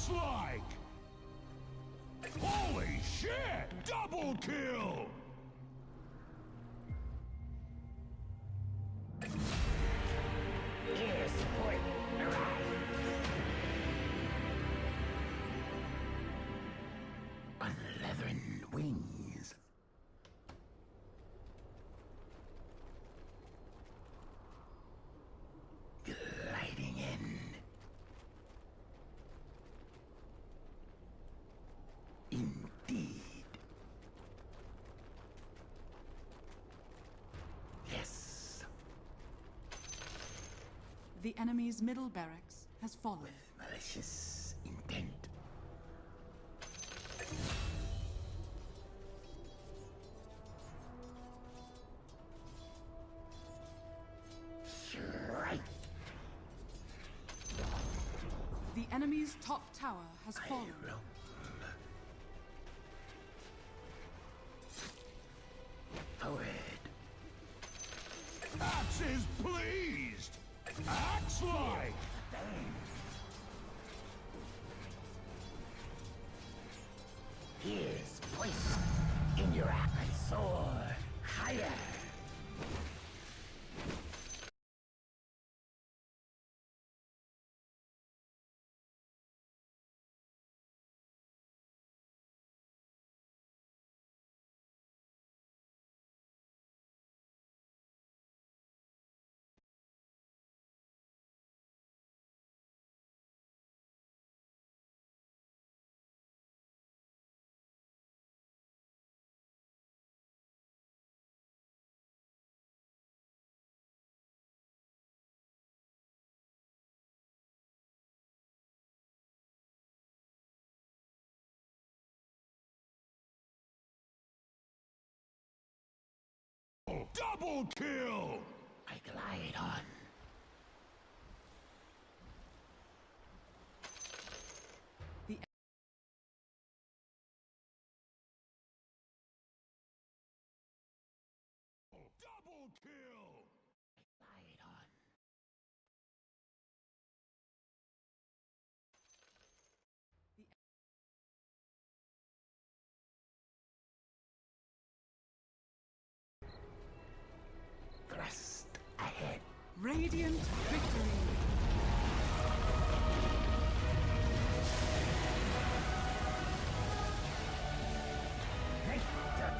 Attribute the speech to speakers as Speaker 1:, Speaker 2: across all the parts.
Speaker 1: Axe-like! Holy shit! Double kill!
Speaker 2: Air support arrived. Unleathern wings. Gliding in. Indeed. Yes.
Speaker 3: The enemy's middle barracks has fallen.
Speaker 2: With malicious intent. Strike.
Speaker 3: The enemy's top tower has fallen.
Speaker 2: I roam. Forward.
Speaker 1: Axe is pleased! Axe-like!
Speaker 2: Here's poison in your eye. I soar higher.
Speaker 1: Double kill!
Speaker 2: I glide on.
Speaker 3: The
Speaker 1: Double kill!
Speaker 2: Glide on. Thrust ahead.
Speaker 3: Radiant victory.
Speaker 2: Victor.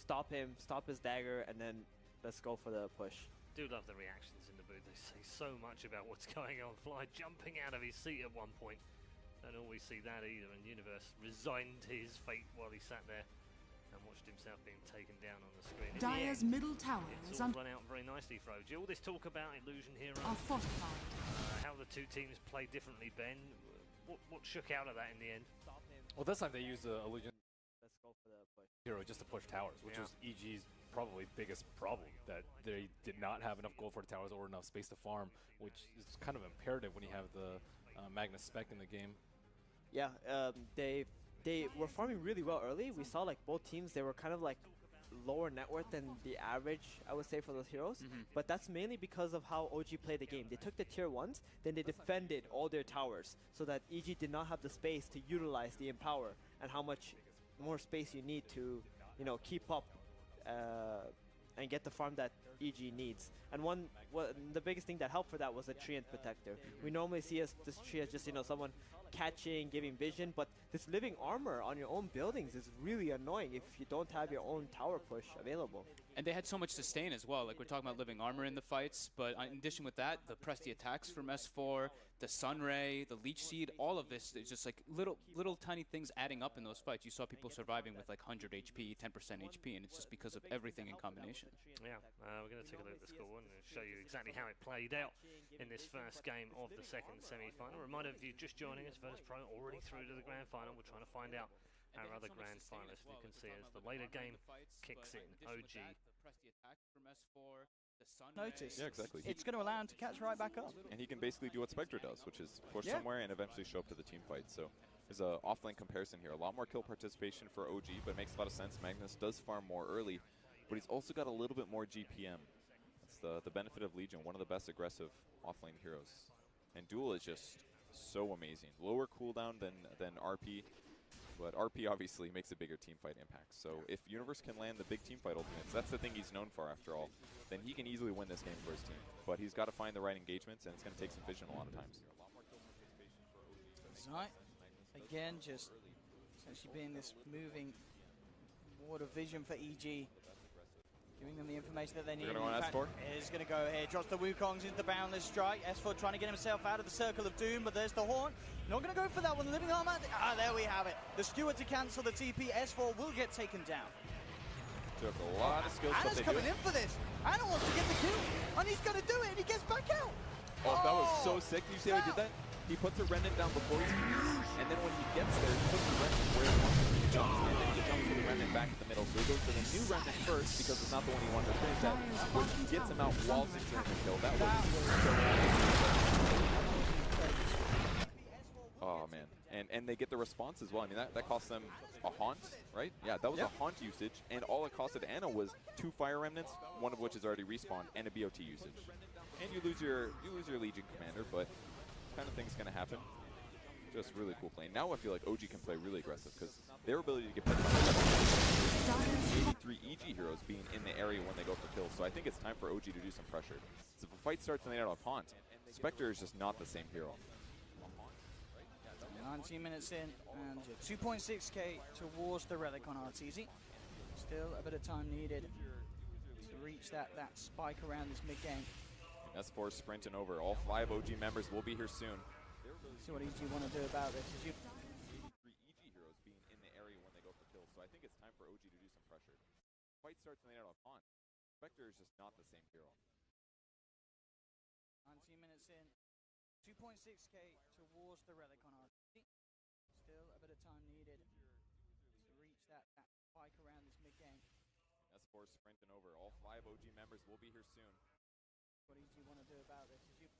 Speaker 4: stop him, stop his dagger, and then let's go for the push.
Speaker 5: Do love the reactions in the booth. They say so much about what's going on. Fly jumping out of his seat at one point. Don't always see that either. And Universe resigned to his fate while he sat there and watched himself being taken down on the screen. In the
Speaker 3: Dire's
Speaker 5: end,
Speaker 3: middle tower
Speaker 5: it's
Speaker 3: is
Speaker 5: all run out very nicely for OG. All this talk about Illusion Hero,
Speaker 3: are fortified.
Speaker 5: how the two teams play differently, Ben. What shook out of that in the end?
Speaker 6: Well, this time they used Illusion
Speaker 4: Let's go for the push.
Speaker 6: Hero just to push towers, which
Speaker 5: Yeah.
Speaker 6: was EG's probably biggest problem, that they did not have enough gold for the towers or enough space to farm, which is kind of imperative when you have the Magnus Spec in the game.
Speaker 4: Yeah, they were farming really well early. We saw like both teams, they were kind of like lower net worth than the average, I would say, for those heroes. But that's mainly because of how OG played the game. They took the tier 1s, then they defended all their towers so that EG did not have the space to utilize the Empower and how much more space you need to, you know, keep up and get the farm that EG needs. And the biggest thing that helped for that was a Treant Protector. We normally see this tree as just, you know, someone catching, giving vision, but this living armor on your own buildings is really annoying if you don't have your own tower push available.
Speaker 7: And they had so much sustain as well. Like, we're talking about living armor in the fights, but in addition with that, the press the attacks from S4, the Sunray, the Leech Seed, all of this is just like little tiny things adding up in those fights. You saw people surviving with like 100 HP, 10% HP, and it's just because of everything in combination.
Speaker 5: Yeah, we're going to take a look at the score and show you exactly how it played out in this first game of the second semi-final. Reminder, if you're just joining us, Virtus Pro already through to the grand final. We're trying to find out our other grand finalists. You can see as the later game kicks in, OG.
Speaker 8: Notice.
Speaker 9: Yeah, exactly.
Speaker 8: It's going to allow him to catch right back up.
Speaker 9: And he can basically do what Spectre does, which is push somewhere and eventually show up to the team fight. So there's a off-lane comparison here. A lot more kill participation for OG, but it makes a lot of sense. Magnus does farm more early, but he's also got a little bit more GPM. That's the benefit of Legion, one of the best aggressive off-lane heroes. And Duel is just so amazing. Lower cooldown than RP, but RP obviously makes a bigger team fight impact. So if Universe can land the big team fight ultimates, that's the thing he's known for after all, then he can easily win this game for his team. But he's got to find the right engagements, and it's going to take some vision a lot of times.
Speaker 8: Right. Again, just essentially being this moving ward of vision for EG. Giving them the information that they need.
Speaker 9: They're going to go on S4.
Speaker 8: Is going to go ahead. Drops the Wukongs into the Boundless Strike. S4 trying to get himself out of the Circle of Doom, but there's the Horn. Not going to go for that one. Living Armor. Ah, there we have it. The Skewer to cancel the TP. S4 will get taken down.
Speaker 9: Took a lot of skills, but
Speaker 8: Anna's
Speaker 9: they
Speaker 8: coming
Speaker 9: do it.
Speaker 8: in for this. Anna wants to get the kill, and he's going to do it, and he gets back out.
Speaker 9: Oh, that was so sick. Did you see how he did that? He puts a Remnant down before he's used, and then when he gets there, he puts the Remnant where he wants to jump, and then he jumps to the Remnant back in the middle. So he goes for the new Remnant first because it's not the one he wanted to finish at, which gets him out while securing the kill. That was so oh, man. And they get the response as well. I mean, that cost them a haunt, right? Yeah, that was a haunt usage, and all it costed Anna was 2 Fire Remnants, one of which is already respawned, and a BOT usage. And you lose your Legion commander, but kind of thing's going to happen. Just really cool playing. Now I feel like OG can play really aggressive because their ability to get picked up 83 EG heroes being in the area when they go for kills. So I think it's time for OG to do some pressure. So if a fight starts and they don't have Haunt, Spectre is just not the same hero.
Speaker 8: 19 minutes in, and 2.6k towards the Relic on RTZ. Still a bit of time needed to reach that spike around this mid-game.
Speaker 9: S4 sprinting over. All 5 OG members will be here soon.
Speaker 8: See what EG want to do about this. As you
Speaker 9: 3 EG heroes being in the area when they go for kills. So I think it's time for OG to do some pressure. Fight starts and they don't have Haunt. Spectre is just not the same hero.
Speaker 8: 19 minutes in, 2.6k towards the Relic on RTZ. Still a bit of time needed to reach that spike around this mid-game.
Speaker 9: S4 sprinting over. All 5 OG members will be here soon.
Speaker 8: What EG want to do about this. As you